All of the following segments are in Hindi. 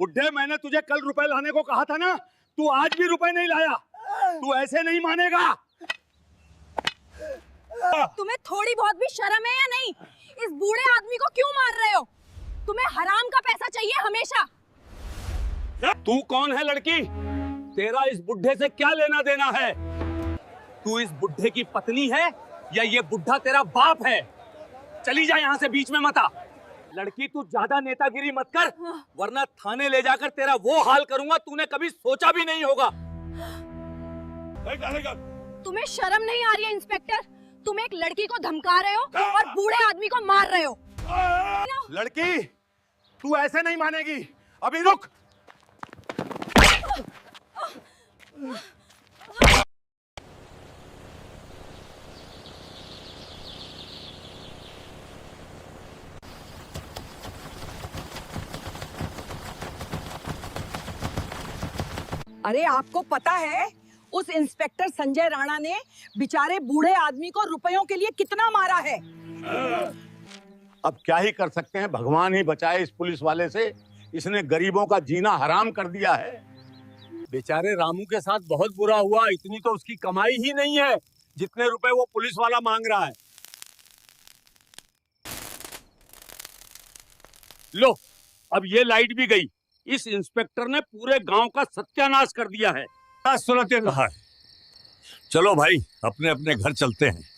बुड्ढे, मैंने तुझे कल रुपए लाने को कहा था ना, तू आज भी रुपए नहीं लाया। तू ऐसे नहीं मानेगा। तुम्हें थोड़ी बहुत भी शर्म है या नहीं? इस बूढ़े आदमी को क्यों मार रहे हो? तुम्हें हराम का पैसा चाहिए हमेशा। तू कौन है लड़की? तेरा इस बुड्ढे से क्या लेना देना है? तू इस बुड्ढे की पत्नी है या ये बुड्ढा तेरा बाप है? चली जा यहाँ से, बीच में मत आ। लड़की, तू ज्यादा नेतागिरी मत कर, वरना थाने ले जाकर तेरा वो हाल करूंगा तूने कभी सोचा भी नहीं होगा। तुम्हें शर्म नहीं आ रही है इंस्पेक्टर? तुम एक लड़की को धमका रहे हो और बूढ़े आदमी को मार रहे हो। लड़की, तू ऐसे नहीं मानेगी। अभी रुक। अरे आपको पता है उस इंस्पेक्टर संजय राणा ने बेचारे बूढ़े आदमी को रुपयों के लिए कितना मारा है? अब क्या ही कर सकते हैं, भगवान ही बचाए इस पुलिस वाले से। इसने गरीबों का जीना हराम कर दिया है। बेचारे रामू के साथ बहुत बुरा हुआ। इतनी तो उसकी कमाई ही नहीं है जितने रुपए वो पुलिस वाला मांग रहा है। लो, अब ये लाइट भी गई। इस इंस्पेक्टर ने पूरे गांव का सत्यानाश कर दिया है। सुनते कहा है। चलो भाई, अपने अपने घर चलते हैं।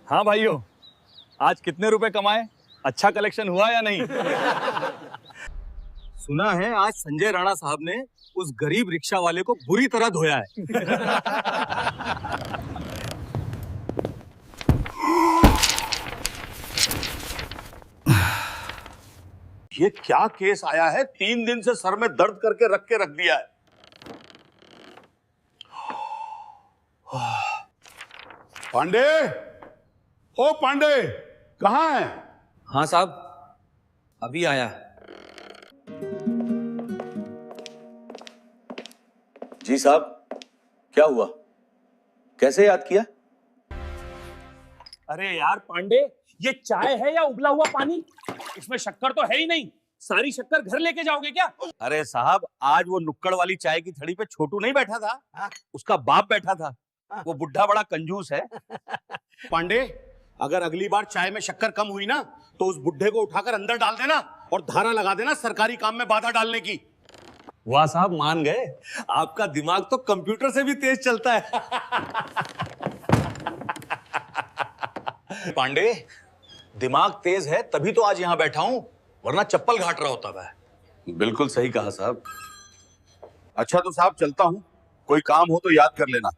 हाँ भाइयों, आज कितने रुपए कमाए? अच्छा कलेक्शन हुआ या नहीं? सुना है आज संजय राणा साहब ने उस गरीब रिक्शा वाले को बुरी तरह धोया है। ये क्या केस आया है? 3 दिन से सर में दर्द करके रख दिया है। पांडे, ओ पांडे, कहाँ है? हाँ साहब, अभी आया। जी साहब, क्या हुआ? कैसे याद किया? अरे यार पांडे, ये चाय है या उबला हुआ पानी? इसमें शक्कर तो है ही नहीं। सारी शक्कर घर लेके जाओगे क्या? अरे साहब, आज वो नुक्कड़ वाली चाय की थड़ी पे छोटू नहीं बैठा था, उसका बाप बैठा था। वो बुढ़ा बड़ा कंजूस है। पांडे, अगर अगली बार चाय में शक्कर कम हुई ना, तो उस बुढ़े को उठाकर अंदर डाल देना और धारा लगा देना सरकारी काम में बाधा डालने की। वाह साहब, मान गए। आपका दिमाग तो कंप्यूटर से भी तेज चलता है। पांडे, दिमाग तेज है तभी तो आज यहां बैठा हूं, वरना चप्पल घाट रहा होता मैं। बिल्कुल सही कहा साहब। अच्छा तो साहब, चलता हूं। कोई काम हो तो याद कर लेना।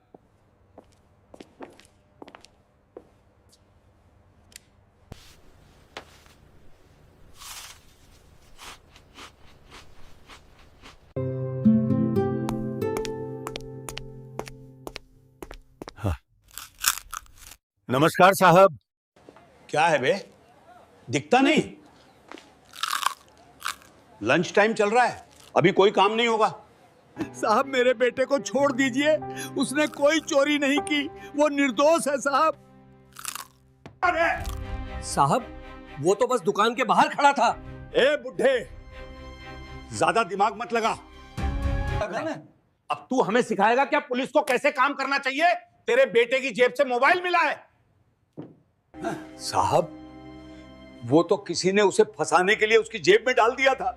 नमस्कार साहब। क्या है बे, दिखता नहीं? लंच टाइम चल रहा है, अभी कोई काम नहीं होगा। साहब, मेरे बेटे को छोड़ दीजिए, उसने कोई चोरी नहीं की, वो निर्दोष है साहब। अरे साहब, वो तो बस दुकान के बाहर खड़ा था। ए बुड्ढे, ज्यादा दिमाग मत लगा। अब तू हमें सिखाएगा क्या पुलिस को कैसे काम करना चाहिए? तेरे बेटे की जेब से मोबाइल मिला है। साहब, वो तो किसी ने उसे फंसाने के लिए उसकी जेब में डाल दिया था।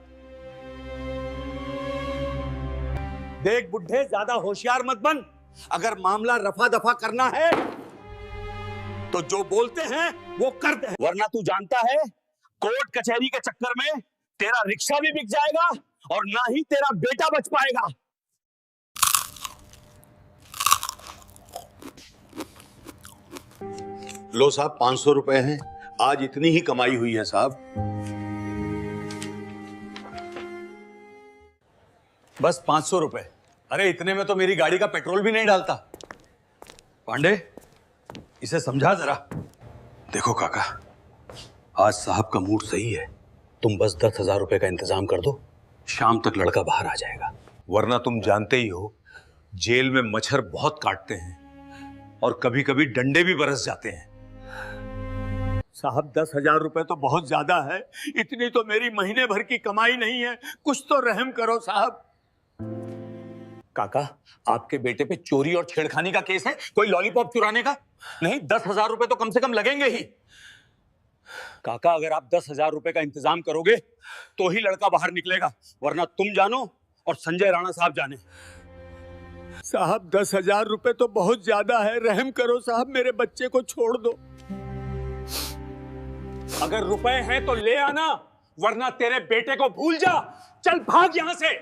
देख बुड्ढे, ज्यादा होशियार मत बन। अगर मामला रफा दफा करना है तो जो बोलते हैं वो करते हैं, वरना तू जानता है कोर्ट कचहरी के चक्कर में तेरा रिक्शा भी बिक जाएगा और ना ही तेरा बेटा बच पाएगा। लो साहब, 500 रुपए हैं। आज इतनी ही कमाई हुई है साहब। बस 500 रुपए? अरे इतने में तो मेरी गाड़ी का पेट्रोल भी नहीं डालता। पांडे, इसे समझा जरा। देखो काका, आज साहब का मूड सही है। तुम बस 10,000 रुपए का इंतजाम कर दो, शाम तक लड़का बाहर आ जाएगा। वरना तुम जानते ही हो, जेल में मच्छर बहुत काटते हैं और कभी कभी डंडे भी बरस जाते हैं। साहब 10,000 रुपए तो बहुत ज्यादा है। इतनी तो मेरी महीने भर की कमाई नहीं है। कुछ तो रहम करो साहब। काका, आपके बेटे पे चोरी और छेड़खानी का केस है, कोई लॉलीपॉप चुराने का नहीं। 10,000 रुपए तो कम से कम लगेंगे ही। काका, अगर आप 10,000 रुपए का इंतजाम करोगे तो ही लड़का बाहर निकलेगा, वरना तुम जानो और संजय राणा साहब जाने। साहब 10,000 रुपए तो बहुत ज्यादा है, रहम करो साहब, मेरे बच्चे को छोड़ दो। अगर रुपए हैं तो ले आना, वरना तेरे बेटे को भूल जा। चल भाग यहां से।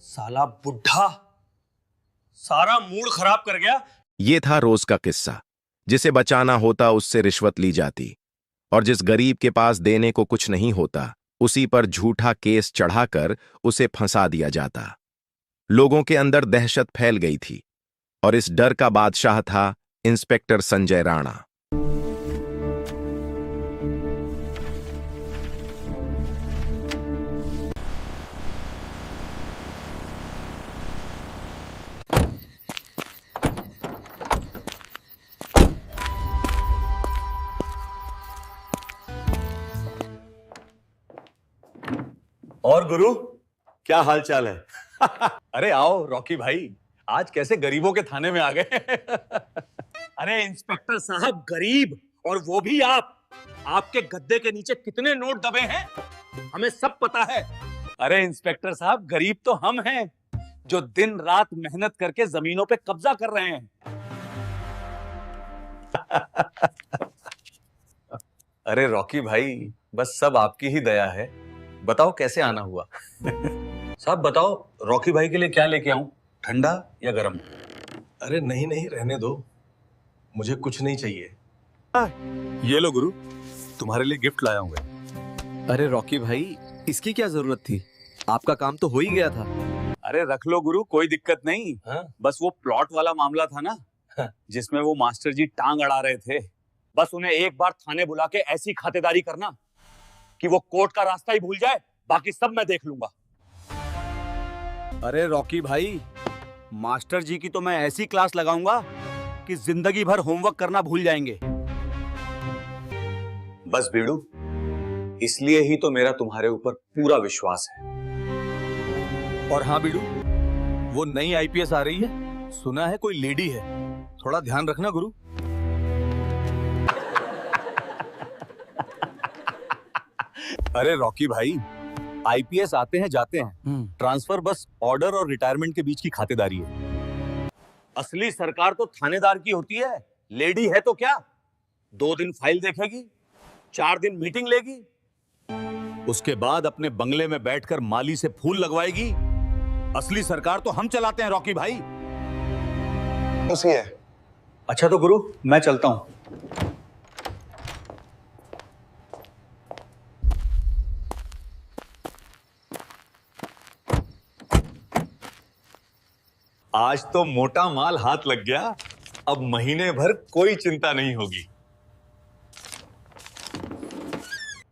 साला बुढ़ा सारा मूड खराब कर गया। ये था रोज का किस्सा। जिसे बचाना होता उससे रिश्वत ली जाती, और जिस गरीब के पास देने को कुछ नहीं होता उसी पर झूठा केस चढ़ाकर उसे फंसा दिया जाता। लोगों के अंदर दहशत फैल गई थी और इस डर का बादशाह था इंस्पेक्टर संजय राणा। और गुरु, क्या हाल चाल है? अरे आओ रॉकी भाई, आज कैसे गरीबों के थाने में आ गए? अरे इंस्पेक्टर साहब, गरीब, और वो भी आप। आपके गद्दे के नीचे कितने नोट दबे हैं हमें सब पता है। अरे इंस्पेक्टर साहब, गरीब तो हम हैं जो दिन रात मेहनत करके जमीनों पे कब्जा कर रहे हैं। अरे रॉकी भाई, बस सब आपकी ही दया है। बताओ कैसे आना हुआ? साहब बताओ, रॉकी भाई के लिए क्या लेके आऊं, ठंडा या गरम? अरे नहीं नहीं, रहने दो, मुझे कुछ नहीं चाहिए। ये लो गुरु, तुम्हारे लिए गिफ्ट लाया हूं। अरे रॉकी भाई, इसकी क्या जरूरत थी? आपका काम तो हो ही गया था। अरे रख लो गुरु, कोई दिक्कत नहीं। बस वो प्लॉट वाला मामला था ना, जिसमें वो मास्टर जी टांग अड़ा रहे थे। बस उन्हें एक बार थाने बुला के ऐसी खातेदारी करना कि वो कोर्ट का रास्ता ही भूल जाए, बाकी सब मैं देख लूंगा। अरे रॉकी भाई, मास्टर जी की तो मैं ऐसी क्लास लगाऊंगा कि जिंदगी भर होमवर्क करना भूल जाएंगे। बस बीड़ू, इसलिए ही तो मेरा तुम्हारे ऊपर पूरा विश्वास है। और हाँ बीड़ू, वो नई आईपीएस आ रही है, सुना है कोई लेडी है, थोड़ा ध्यान रखना गुरु। अरे रॉकी भाई, आईपीएस आते हैं जाते हैं, ट्रांसफर बस ऑर्डर और रिटायरमेंट के बीच की खातेदारी है। असली सरकार तो थानेदार की होती है। लेडी है तो क्या, 2 दिन फाइल देखेगी, 4 दिन मीटिंग लेगी, उसके बाद अपने बंगले में बैठकर माली से फूल लगवाएगी। असली सरकार तो हम चलाते हैं रॉकी भाई। उसी है। अच्छा तो गुरु, मैं चलता हूं। आज तो मोटा माल हाथ लग गया, अब महीने भर कोई चिंता नहीं होगी।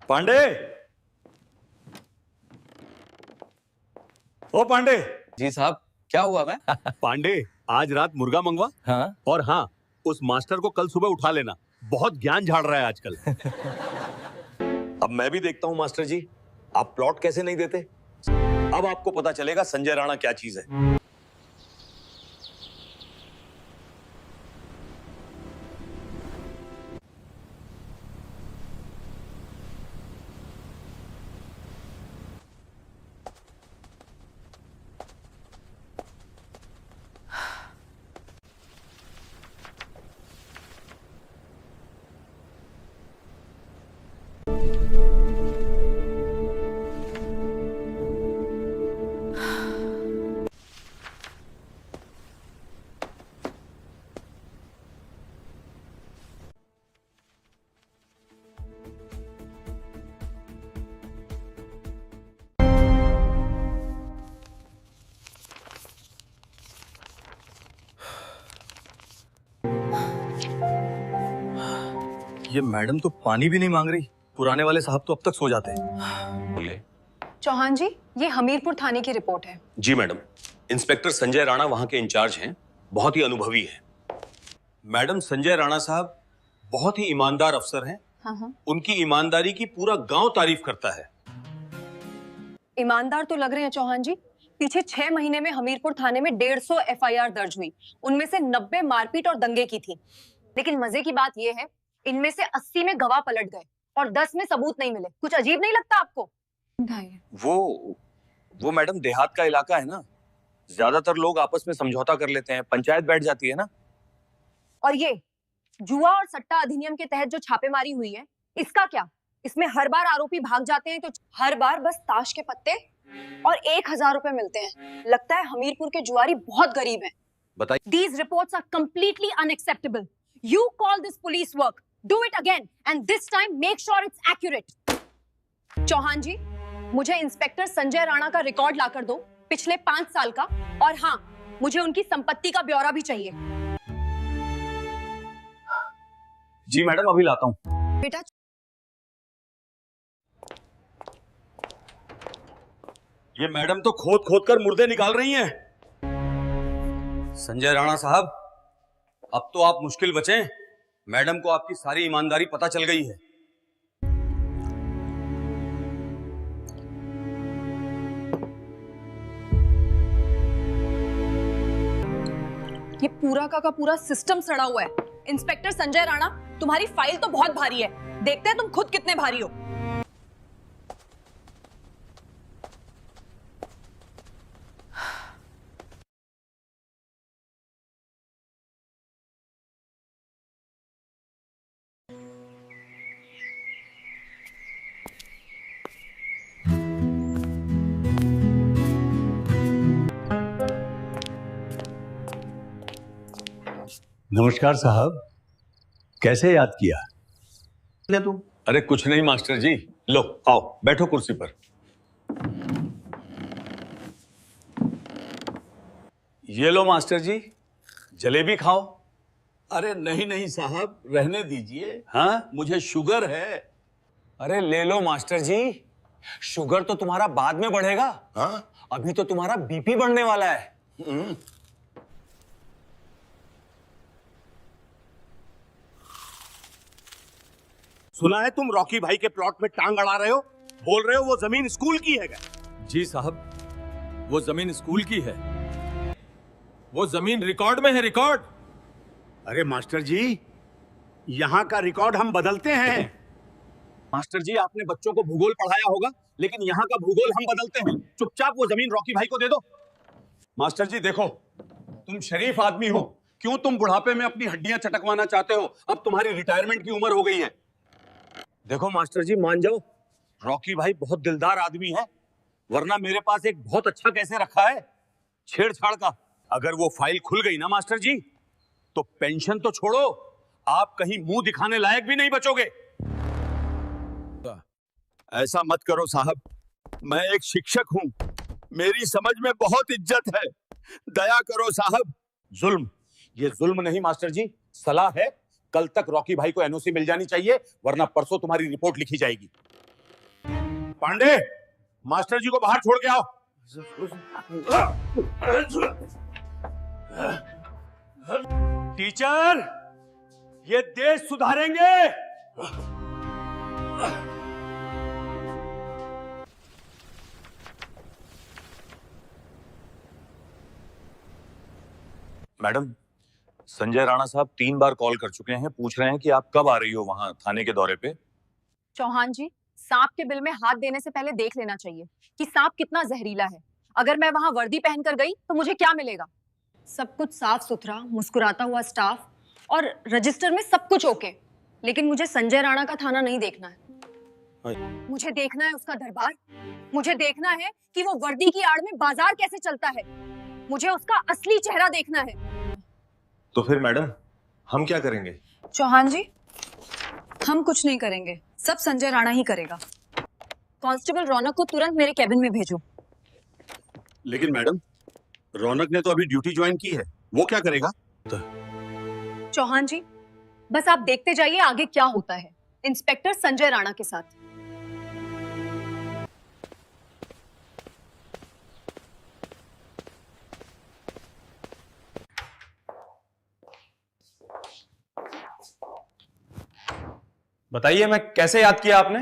पांडे, ओ पांडे। जी साहब, क्या हुआ? मैं पांडे, आज रात मुर्गा मंगवा। हाँ? और हाँ, उस मास्टर को कल सुबह उठा लेना, बहुत ज्ञान झाड़ रहा है आजकल। अब मैं भी देखता हूँ मास्टर जी, आप प्लॉट कैसे नहीं देते। अब आपको पता चलेगा संजय राणा क्या चीज है। ये मैडम तो पानी भी नहीं मांग रही। पुराने वाले साहब तो अब तक सो जाते हैं। चौहान जी, ये हमीरपुर थाने की रिपोर्ट है। जी मैडम, इंस्पेक्टर संजय राणा वहां के इंचार्ज हैं, बहुत ही अनुभवी हैं। मैडम, संजय राणा साहब बहुत ही ईमानदार अफसर हैं। हाँ। उनकी ईमानदारी की पूरा गांव तारीफ करता है। ईमानदार तो लग रहे हैं चौहान जी। पीछे 6 महीने में हमीरपुर थाने में 150 एफआईआर दर्ज हुई, उनमें से 90 मारपीट और दंगे की थी। लेकिन मजे की बात यह है, इनमें से 80 में गवाह पलट गए और 10 में सबूत नहीं मिले। कुछ अजीब नहीं लगता आपको? वो मैडम देहात का इलाका है ना, ज्यादातर लोग आपस में समझौता कर लेते हैं, पंचायत बैठ जाती है ना। और ये जुआ और सट्टा अधिनियम के तहत जो छापेमारी हुई है, इसका क्या? इसमें हर बार आरोपी भाग जाते हैं तो हर बार बस ताश के पत्ते और 1000 रुपए मिलते हैं। लगता है हमीरपुर के जुआरी बहुत गरीब हैं। बताइए। These reports are completely unacceptable. You call this police work. Do it again and this time make sure it's accurate. Chauhan जी, मुझे इंस्पेक्टर संजय राणा का रिकॉर्ड लाकर दो, पिछले 5 साल का। और हाँ, मुझे उनकी संपत्ति का ब्यौरा भी चाहिए। जी मैडम, अभी लाता हूँ। बेटा, ये मैडम तो खोद खोद कर मुर्दे निकाल रही हैं। संजय राणा साहब, अब तो आप मुश्किल बचे। मैडम को आपकी सारी ईमानदारी पता चल गई है। ये पूरा का पूरा सिस्टम सड़ा हुआ है। इंस्पेक्टर संजय राणा, तुम्हारी फाइल तो बहुत भारी है। देखते हैं तुम खुद कितने भारी हो। नमस्कार साहब, कैसे याद किया? तू? अरे कुछ नहीं मास्टर जी, लो आओ बैठो कुर्सी पर। ये लो मास्टर जी, जलेबी खाओ। अरे नहीं नहीं साहब, रहने दीजिए। हाँ, मुझे शुगर है। अरे ले लो मास्टर जी, शुगर तो तुम्हारा बाद में बढ़ेगा। हाँ? अभी तो तुम्हारा बीपी बढ़ने वाला है। सुना है तुम रॉकी भाई के प्लॉट में टांग अड़ा रहे हो, बोल रहे हो वो जमीन स्कूल की है। जी साहब, वो जमीन स्कूल की है। वो जमीन रिकॉर्ड में है, रिकॉर्ड। अरे मास्टर जी, यहाँ का रिकॉर्ड हम बदलते हैं। मास्टर जी, आपने बच्चों को भूगोल पढ़ाया होगा, लेकिन यहाँ का भूगोल हम बदलते हैं। चुपचाप वो जमीन रॉकी भाई को दे दो। मास्टर जी देखो, तुम शरीफ आदमी हो, क्यों तुम बुढ़ापे में अपनी हड्डियां चटकवाना चाहते हो? अब तुम्हारी रिटायरमेंट की उम्र हो गई है। देखो मास्टर जी, मान जाओ, रॉकी भाई बहुत दिलदार आदमी है, वरना मेरे पास एक बहुत अच्छा कैसे रखा है छेड़छाड़ का। अगर वो फाइल खुल गई ना मास्टर जी, तो पेंशन तो छोड़ो, आप कहीं मुंह दिखाने लायक भी नहीं बचोगे। ऐसा मत करो साहब, मैं एक शिक्षक हूँ, मेरी समझ में बहुत इज्जत है। दया करो साहब। जुल्म, ये जुल्म नहीं मास्टर जी, सलाह है। कल तक रॉकी भाई को एनओसी मिल जानी चाहिए, वरना परसों तुम्हारी रिपोर्ट लिखी जाएगी। पांडे, मास्टर जी को बाहर छोड़ के आओ। टीचर, ये देश सुधारेंगे। मैडम, संजय राणा साहब 3 बार कॉल कर चुके हैं, पूछ रहे हैं कि आप कब आ रही हो वहां थाने के दौरे पे। चौहान जी, सांप के बिल में हाथ देने से पहले देख लेना चाहिए कि सांप कितना जहरीला है। अगर मैं वहां वर्दी पहनकर गई तो मुझे क्या मिलेगा? सब कुछ साफ सुथरा, मुस्कुराता हुआ स्टाफ और रजिस्टर में सब कुछ ओके। लेकिन मुझे संजय राणा का थाना नहीं देखना है। मुझे देखना है उसका दरबार। मुझे देखना है कि वो वर्दी की आड़ में बाजार कैसे चलता है। मुझे उसका असली चेहरा देखना है। तो फिर मैडम, हम क्या करेंगे? चौहान जी, हम कुछ नहीं करेंगे, सब संजय राणा ही करेगा। कांस्टेबल रौनक को तुरंत मेरे कैबिन में भेजो। लेकिन मैडम, रौनक ने तो अभी ड्यूटी ज्वाइन की है, वो क्या करेगा? चौहान जी, बस आप देखते जाइए आगे क्या होता है इंस्पेक्टर संजय राणा के साथ। बताइए, मैं कैसे याद किया आपने?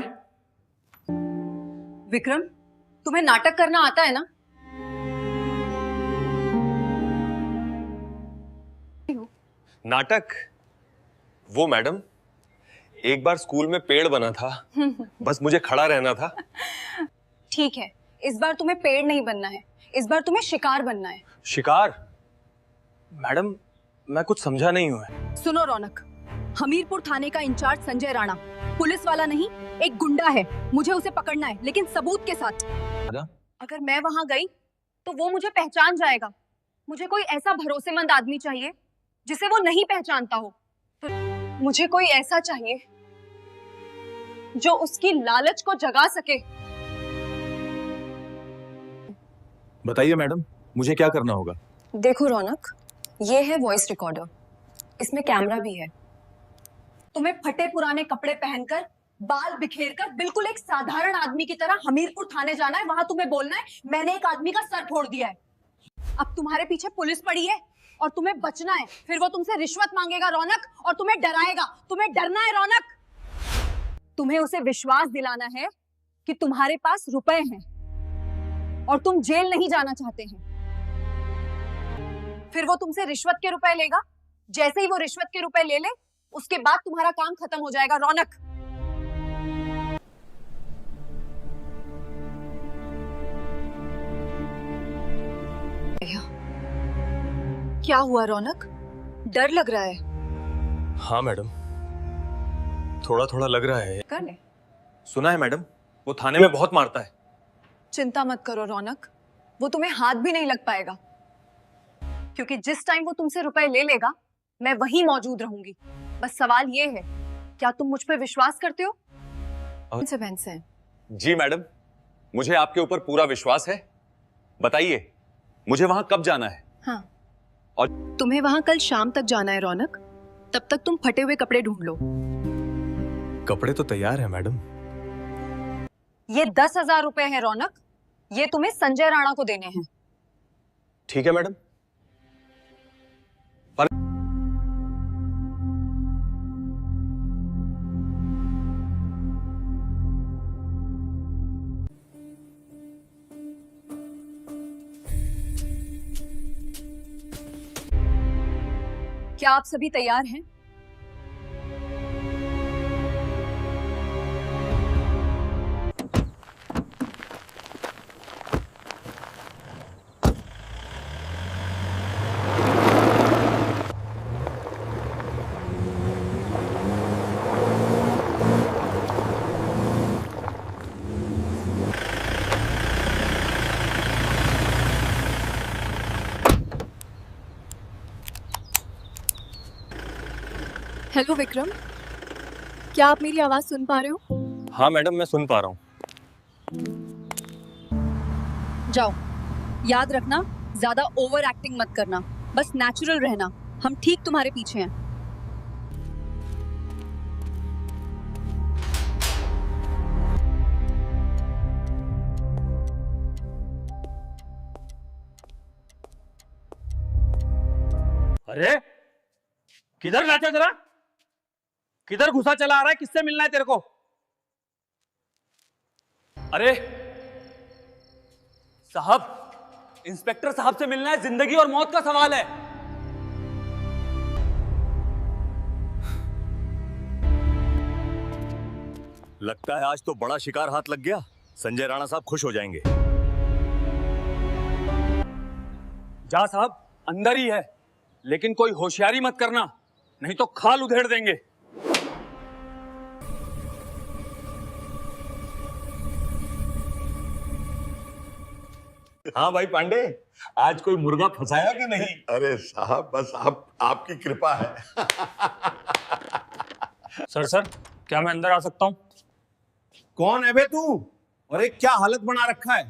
विक्रम, तुम्हें नाटक करना आता है ना? नाटक? वो मैडम, एक बार स्कूल में पेड़ बना था, बस मुझे खड़ा रहना था। ठीक है, इस बार तुम्हें पेड़ नहीं बनना है, इस बार तुम्हें शिकार बनना है। शिकार? मैडम, मैं कुछ समझा नहीं हूँ। सुनो रौनक, हमीरपुर थाने का इंचार्ज संजय राणा पुलिस वाला नहीं, एक गुंडा है। मुझे उसे पकड़ना है, लेकिन सबूत के साथ। अगर मैं वहां गई तो वो मुझे पहचान जाएगा। मुझे कोई ऐसा भरोसेमंद आदमी चाहिए जिसे वो नहीं पहचानता हो। मुझे कोई ऐसा चाहिए जो उसकी लालच को जगा सके। बताइए मैडम, मुझे क्या करना होगा? देखो रौनक, ये है वॉइस रिकॉर्डर, इसमें कैमरा भी है। तुम्हें फटे पुराने कपड़े पहनकर, बाल बिखेरकर, बिल्कुल एक साधारण आदमी की तरह हमीरपुर थाने जाना है। वहां तुम्हें बोलना है, मैंने एक आदमी का सर फोड़ दिया है। अब तुम्हारे पीछे पुलिस पड़ी है और तुम्हें बचना है। फिर वो तुमसे रिश्वत मांगेगा रौनक, और तुम्हें डराएगा। तुम्हें डरना है रौनक। तुम्हें उसे विश्वास दिलाना है कि तुम्हारे पास रुपए हैं और तुम जेल नहीं जाना चाहते हैं। फिर वो तुमसे रिश्वत के रुपए लेगा। जैसे ही वो रिश्वत के रुपए ले ले, उसके बाद तुम्हारा काम खत्म हो जाएगा रौनक। क्या हुआ रौनक? डर लग रहा है? हाँ मैडम, थोड़ा थोड़ा लग रहा है। करने सुना है मैडम, वो थाने में बहुत मारता है। चिंता मत करो रौनक, वो तुम्हें हाथ भी नहीं लग पाएगा, क्योंकि जिस टाइम वो तुमसे रुपए ले लेगा, मैं वहीं मौजूद रहूंगी। बस सवाल ये है, क्या तुम मुझ पर विश्वास करते हो? उनसे बहन से। जी मैडम, मुझे आपके ऊपर पूरा विश्वास है। बताइए, मुझे वहां कब जाना है? हाँ, और तुम्हें वहां कल शाम तक जाना है रौनक। तब तक तुम फटे हुए कपड़े ढूंढ लो। कपड़े तो तैयार है मैडम। ये 10,000 रुपए है रौनक, ये तुम्हें संजय राणा को देने हैं। ठीक है मैडम। क्या आप सभी तैयार हैं? हेलो विक्रम, क्या आप मेरी आवाज सुन पा रहे हो? हाँ मैडम, मैं सुन पा रहा हूँ। जाओ, याद रखना, ज्यादा ओवर एक्टिंग मत करना, बस नेचुरल रहना। हम ठीक तुम्हारे पीछे हैं। अरे किधर नाचा जरा? किधर घुसा चला आ रहा है? किससे मिलना है तेरे को? अरे साहब, इंस्पेक्टर साहब से मिलना है। जिंदगी और मौत का सवाल है। लगता है आज तो बड़ा शिकार हाथ लग गया। संजय राणा साहब खुश हो जाएंगे। जा साहब, अंदर ही है, लेकिन कोई होशियारी मत करना, नहीं तो खाल उधेड़ देंगे। हाँ भाई पांडे, आज कोई मुर्गा फंसाया कि नहीं? अरे साहब, बस आपकी कृपा है। सर, क्या मैं अंदर आ सकता हूं? कौन है बे तू? और एक क्या हालत बना रखा है?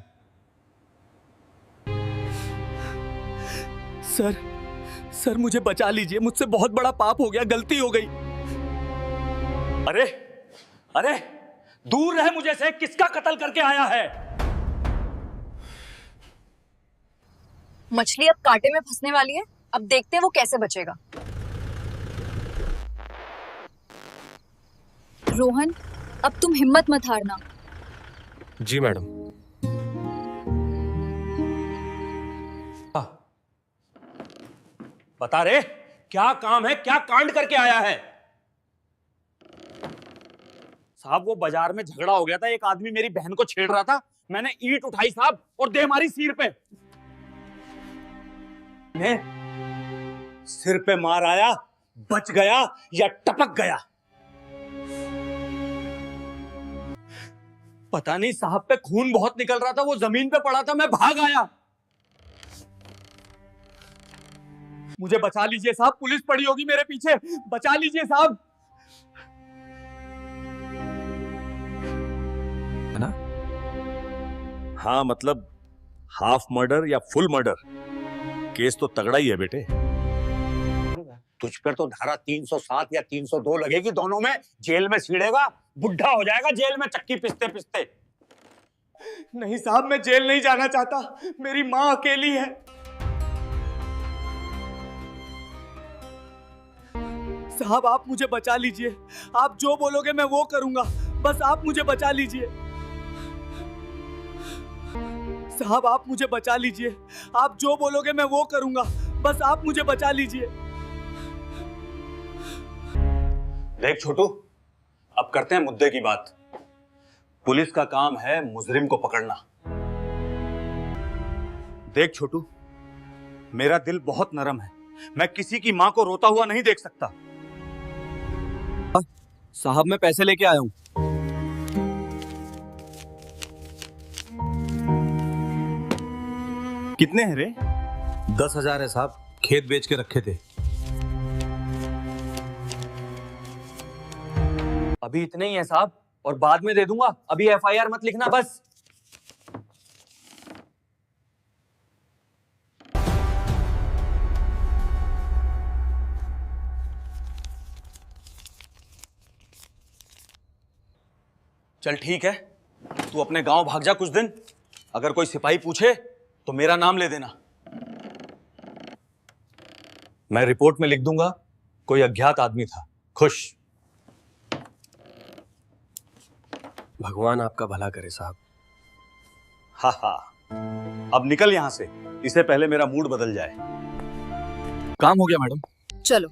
सर मुझे बचा लीजिए, मुझसे बहुत बड़ा पाप हो गया, गलती हो गई। अरे अरे दूर रहे मुझे से, किसका कत्ल करके आया है? मछली अब कांटे में फंसने वाली है, अब देखते हैं वो कैसे बचेगा। रोहन, अब तुम हिम्मत मत हारना। जी मैडम। बता रे, क्या काम है, क्या कांड करके आया है? साहब वो बाजार में झगड़ा हो गया था, एक आदमी मेरी बहन को छेड़ रहा था, मैंने ईंट उठाई साहब और दे मारी सिर पे। सिर पे मार आया, बच गया या टपक गया? पता नहीं साहब पे खून बहुत निकल रहा था, वो जमीन पे पड़ा था, मैं भाग आया। मुझे बचा लीजिए साहब, पुलिस पड़ी होगी मेरे पीछे, बचा लीजिए साहब। है ना? हाँ मतलब हाफ मर्डर या फुल मर्डर, केस तो तगड़ा ही है बेटे। तुझ पर तो धारा 307 या 302 लगेगी, दोनों में जेल में सीड़ेगा, बुढ़ा हो जाएगा जेल में चक्की पिसते पिसते। नहीं साहब, मैं जेल नहीं जाना चाहता, मेरी माँ अकेली है। साहब आप मुझे बचा लीजिए, आप जो बोलोगे मैं वो करूंगा, बस आप मुझे बचा लीजिए। साहब आप मुझे बचा लीजिए, आप जो बोलोगे मैं वो करूंगा, बस आप मुझे बचा लीजिए। देख छोटू, अब करते हैं मुद्दे की बात। पुलिस का काम है मुजरिम को पकड़ना। देख छोटू, मेरा दिल बहुत नरम है, मैं किसी की मां को रोता हुआ नहीं देख सकता। साहब मैं पैसे लेके आया हूं। कितने हैं रे? 10,000 है साहब, खेत बेच के रखे थे। अभी इतने ही है साहब, और बाद में दे दूंगा, अभी एफआईआर मत लिखना बस। चल ठीक है, तू अपने गांव भाग जा कुछ दिन, अगर कोई सिपाही पूछे तो मेरा नाम ले देना। मैं रिपोर्ट में लिख दूंगा कोई अज्ञात आदमी था। खुश? भगवान आपका भला करे साहब। हा हा, अब निकल यहां से, इससे पहले मेरा मूड बदल जाए। काम हो गया मैडम। चलो।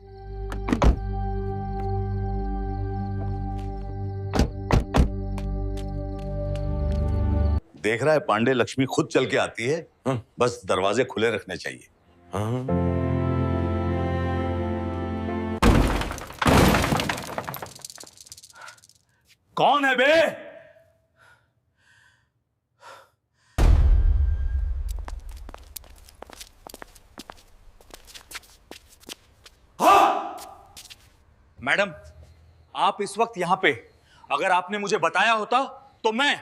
देख रहा है पांडे, लक्ष्मी खुद चल के आती है, बस दरवाजे खुले रखने चाहिए। कौन है बे? मैडम, आप इस वक्त यहां पे, अगर आपने मुझे बताया होता तो मैं।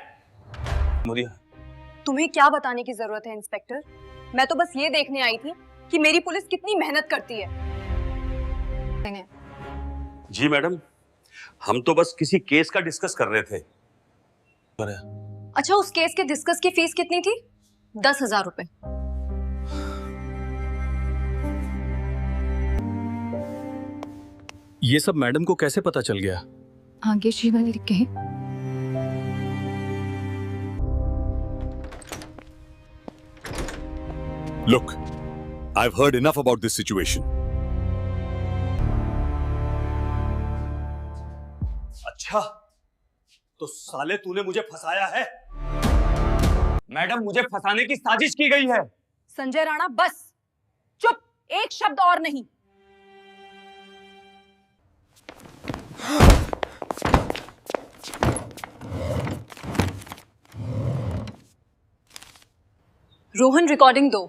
तुम्हें क्या बताने की जरूरत है इंस्पेक्टर? मैं तो बस ये देखने आई थी कि मेरी पुलिस कितनी मेहनत करती है। जी मैडम, हम तो बस किसी केस का डिस्कस कर रहे थे। अच्छा, उस केस के डिस्कस की फीस कितनी थी? 10,000 रुपए। ये सब मैडम को कैसे पता चल गया? आगे शिवा लिख के। Look, I've heard enough about this situation. अच्छा, तो साले तूने मुझे फंसाया है? मैडम, मुझे फंसाने की साजिश की गई है। संजय राणा बस, चुप, एक शब्द और नहीं। रोहन, रिकॉर्डिंग दो।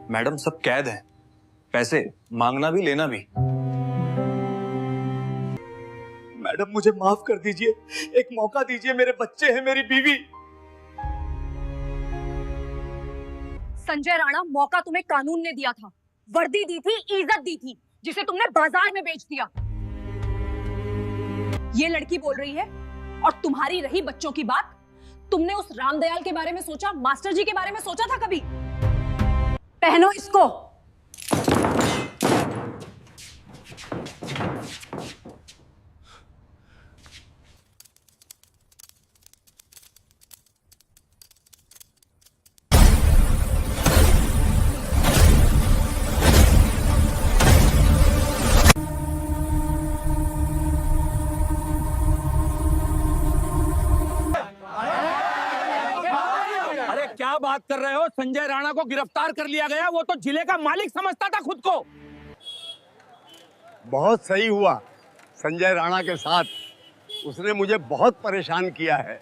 मैडम सब कैद हैं, पैसे मांगना भी लेना भी। मैडम मुझे माफ कर दीजिए, एक मौका दीजिए, मेरे बच्चे हैं, मेरी बीवी। संजय राणा, मौका तुम्हें कानून ने दिया था, वर्दी दी थी, इज्जत दी थी, जिसे तुमने बाजार में बेच दिया। ये लड़की बोल रही है और तुम्हारी रही बच्चों की बात। तुमने उस रामदयाल के बारे में सोचा, मास्टर जी के बारे में सोचा था कभी? पहनो इसको। अरे क्या बात कर रहे हो? संजय राणा को गिरफ्तार कर लिया गया। वो तो जिले का मालिक समझता था खुद को। बहुत सही हुआ संजय राणा के साथ, उसने मुझे बहुत परेशान किया है।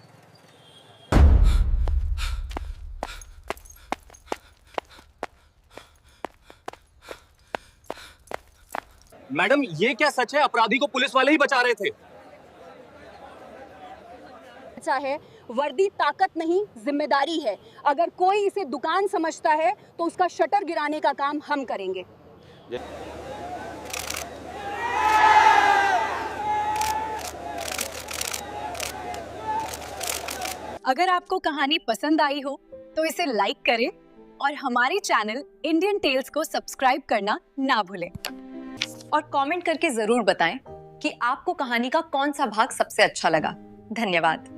मैडम, ये क्या सच है? अपराधी को पुलिस वाले ही बचा रहे थे। अच्छा है, वर्दी ताकत नहीं जिम्मेदारी है। अगर कोई इसे दुकान समझता है तो उसका शटर गिराने का काम हम करेंगे। अगर आपको कहानी पसंद आई हो तो इसे लाइक करें और हमारे चैनल इंडियन टेल्स को सब्सक्राइब करना ना भूलें। और कमेंट करके जरूर बताएं कि आपको कहानी का कौन सा भाग सबसे अच्छा लगा। धन्यवाद।